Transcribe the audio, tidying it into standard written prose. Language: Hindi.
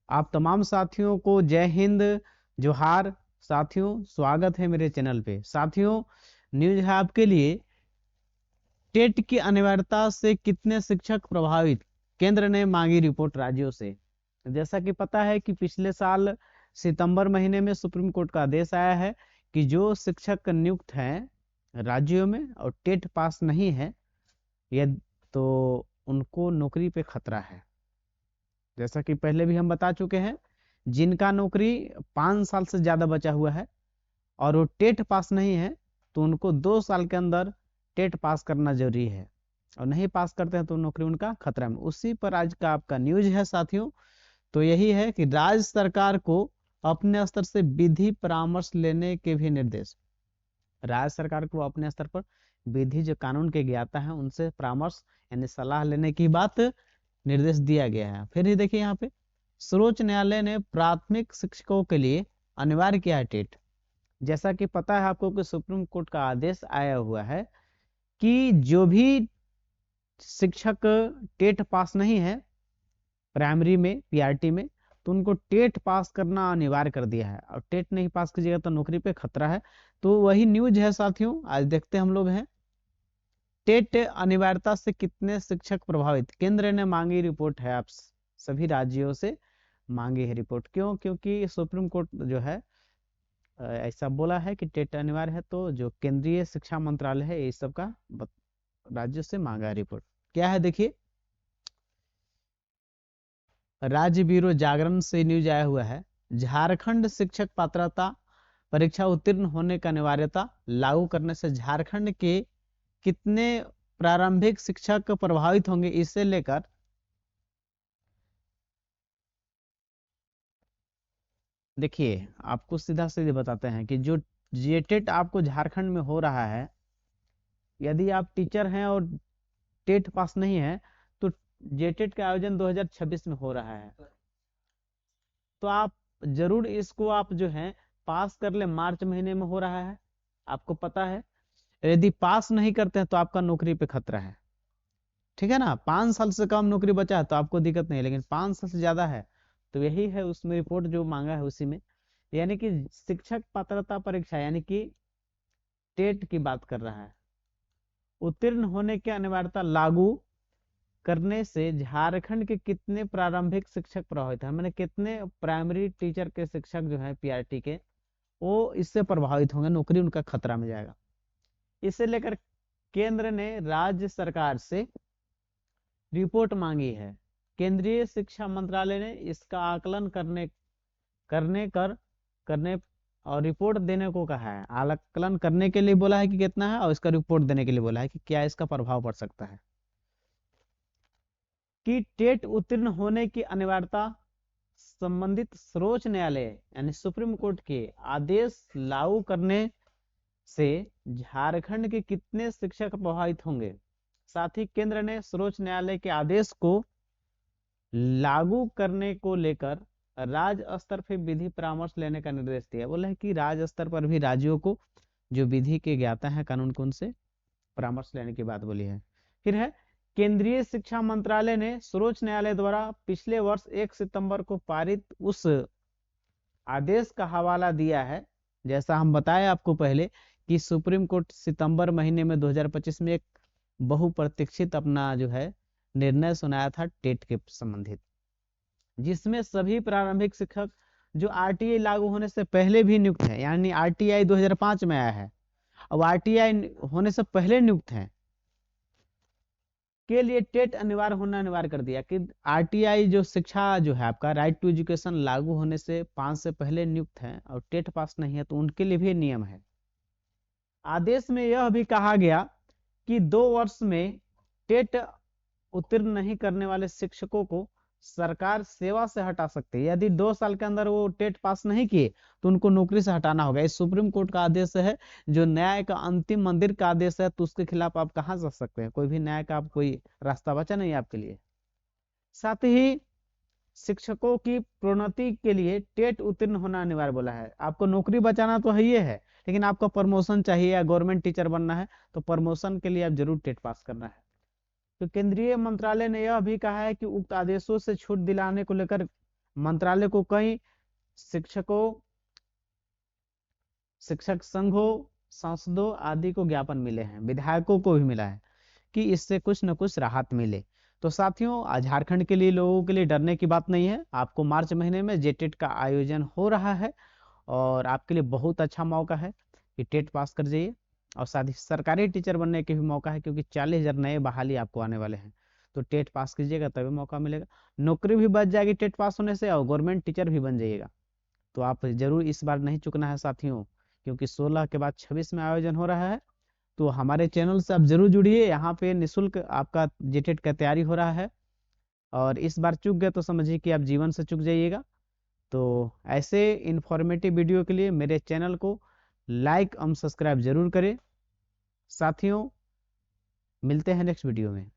आप तमाम साथियों को जय हिंद, जोहार। साथियों, स्वागत है मेरे चैनल पे। साथियों, न्यूज है आपके लिए। टेट की अनिवार्यता से कितने शिक्षक प्रभावित, केंद्र ने मांगी रिपोर्ट राज्यों से। जैसा कि पता है कि पिछले साल सितंबर महीने में सुप्रीम कोर्ट का आदेश आया है कि जो शिक्षक नियुक्त हैं राज्यों में और टेट पास नहीं है, यदि तो उनको नौकरी पे खतरा है। जैसा कि पहले भी हम बता चुके हैं, जिनका नौकरी 5 साल से ज्यादा बचा हुआ है और वो टेट पास नहीं है, तो उनको 2 साल के अंदर टेट पास करना जरूरी है, और नहीं पास करते हैं तो नौकरी उनका खतरा में। उसी पर आज का आपका न्यूज है साथियों। तो यही है कि राज्य सरकार को अपने स्तर से विधि परामर्श लेने के भी निर्देश। राज्य सरकार को अपने स्तर पर विधि जो कानून के ज्ञाता है उनसे परामर्श यानी सलाह लेने की बात निर्देश दिया गया है। फिर ही देखिए यहाँ पे सर्वोच्च न्यायालय ने प्राथमिक शिक्षकों के लिए अनिवार्य किया है टेट। जैसा कि पता है आपको कि सुप्रीम कोर्ट का आदेश आया हुआ है कि जो भी शिक्षक टेट पास नहीं है प्राइमरी में, पीआरटी में, तो उनको टेट पास करना अनिवार्य कर दिया है, और टेट नहीं पास कीजिएगा तो नौकरी पे खतरा है। तो वही न्यूज है साथियों, आज देखते हम लोग हैं टेट अनिवार्यता से कितने शिक्षक प्रभावित, केंद्र ने मांगी रिपोर्ट है। आप सभी राज्यों से मांगी है रिपोर्ट। क्यों? क्योंकि सुप्रीम कोर्ट जो है ऐसा बोला है कि टेट अनिवार्य है, तो जो केंद्रीय शिक्षा मंत्रालय है इस सब का राज्य से मांगा है रिपोर्ट। क्या है देखिए, राज्य ब्यूरो जागरण से न्यूज आया हुआ है। झारखंड शिक्षक पात्रता परीक्षा उत्तीर्ण होने का अनिवार्यता लागू करने से झारखंड के कितने प्रारंभिक शिक्षक प्रभावित होंगे, इसे लेकर देखिए आपको सीधा सीधे बताते हैं कि जो जेटेट आपको झारखंड में हो रहा है, यदि आप टीचर हैं और टेट पास नहीं है, तो जेटेट का आयोजन 2026 में हो रहा है। तो आप जरूर इसको आप जो है पास कर ले। मार्च महीने में हो रहा है, आपको पता है। यदि पास नहीं करते हैं तो आपका नौकरी पे खतरा है। ठीक है ना? 5 साल से कम नौकरी बचा है तो आपको दिक्कत नहीं है, लेकिन 5 साल से ज्यादा है तो यही है उसमें रिपोर्ट जो मांगा है उसी में। यानी कि शिक्षक पात्रता परीक्षा यानी कि टेट की बात कर रहा है, उत्तीर्ण होने की अनिवार्यता लागू करने से झारखंड के कितने प्रारंभिक शिक्षक प्रभावित है, मैंने कितने प्राइमरी टीचर के शिक्षक जो है पीआरटी के, वो इससे प्रभावित होंगे, नौकरी उनका खतरा में जाएगा। इसे लेकर केंद्र ने राज्य सरकार से रिपोर्ट मांगी है। केंद्रीय शिक्षा मंत्रालय ने इसका आकलन करने करने कर करने और रिपोर्ट देने को कहा है। आकलन करने के लिए बोला है कि कितना है, और इसका रिपोर्ट देने के लिए बोला है कि क्या इसका प्रभाव पड़ सकता है। कि टेट उत्तीर्ण होने की अनिवार्यता संबंधित सर्वोच्च न्यायालय यानी सुप्रीम कोर्ट के आदेश लागू करने से झारखंड के कितने शिक्षक प्रभावित होंगे। साथ ही केंद्र ने सर्वोच्च न्यायालय के आदेश को लागू करने को लेकर राज्य स्तर पर विधि परामर्श लेने का निर्देश दिया। बोला है कि राज्य स्तर पर भी राज्यों को जो विधि के ज्ञाता है कानून को, उनसे परामर्श लेने की बात बोली है। फिर है केंद्रीय शिक्षा मंत्रालय ने सर्वोच्च न्यायालय द्वारा पिछले वर्ष 1 सितंबर को पारित उस आदेश का हवाला दिया है। जैसा हम बताए आपको पहले कि सुप्रीम कोर्ट सितंबर महीने में 2025 में एक बहुप्रतीक्षित अपना जो है निर्णय सुनाया था टेट के संबंधित, जिसमें सभी प्रारंभिक शिक्षक जो आरटीआई लागू होने से पहले भी नियुक्त है, यानी आरटीआई 2005 में आया है, अब आरटीआई होने से पहले नियुक्त हैं के लिए टेट अनिवार्य होना अनिवार्य कर दिया। कि आरटीआई जो शिक्षा जो है आपका राइट टू एजुकेशन लागू होने से 5 से पहले नियुक्त हैं और टेट पास नहीं है, तो उनके लिए भी नियम है। आदेश में यह भी कहा गया कि 2 वर्ष में टेट उत्तीर्ण नहीं करने वाले शिक्षकों को सरकार सेवा से हटा सकती है। यदि 2 साल के अंदर वो टेट पास नहीं किए तो उनको नौकरी से हटाना होगा। ये सुप्रीम कोर्ट का आदेश है, जो न्याय का अंतिम मंदिर का आदेश है, तो उसके खिलाफ आप कहाँ जा सकते हैं? कोई भी न्याय का आप कोई रास्ता बचा नहीं आपके लिए। साथ ही शिक्षकों की प्रोन्नति के लिए टेट उत्तीर्ण होना अनिवार्य बोला है। आपको नौकरी बचाना तो है ही है, लेकिन आपको प्रमोशन चाहिए या गवर्नमेंट टीचर बनना है, तो प्रमोशन के लिए आप जरूर टेट पास करना है। तो केंद्रीय मंत्रालय ने यह भी कहा है कि उक्त आदेशों से छूट दिलाने को लेकर मंत्रालय को कई शिक्षक संघों, सांसदों आदि को ज्ञापन मिले हैं, विधायकों को भी मिला है कि इससे कुछ न कुछ राहत मिले। तो साथियों, झारखंड के लिए लोगों के लिए डरने की बात नहीं है। आपको मार्च महीने में जेटेट का आयोजन हो रहा है और आपके लिए बहुत अच्छा मौका है कि टेट पास कर जाइए, और साथ ही सरकारी टीचर बनने के भी मौका है, क्योंकि 40,000 नए बहाली आपको आने वाले हैं। तो टेट पास कीजिएगा तभी मौका मिलेगा, नौकरी भी बच जाएगी टेट पास होने से, और गवर्नमेंट टीचर भी बन जाइएगा। तो आप जरूर इस बार नहीं चुकना है साथियों, क्योंकि 16 के बाद 26 में आयोजन हो रहा है। तो हमारे चैनल से आप जरूर जुड़िए, यहाँ पे निःशुल्क आपका जेटेट का तैयारी हो रहा है, और इस बार चूक गए तो समझिए कि आप जीवन से चूक जाइएगा। तो ऐसे इंफॉर्मेटिव वीडियो के लिए मेरे चैनल को लाइक और सब्सक्राइब जरूर करें। साथियों, मिलते हैं नेक्स्ट वीडियो में।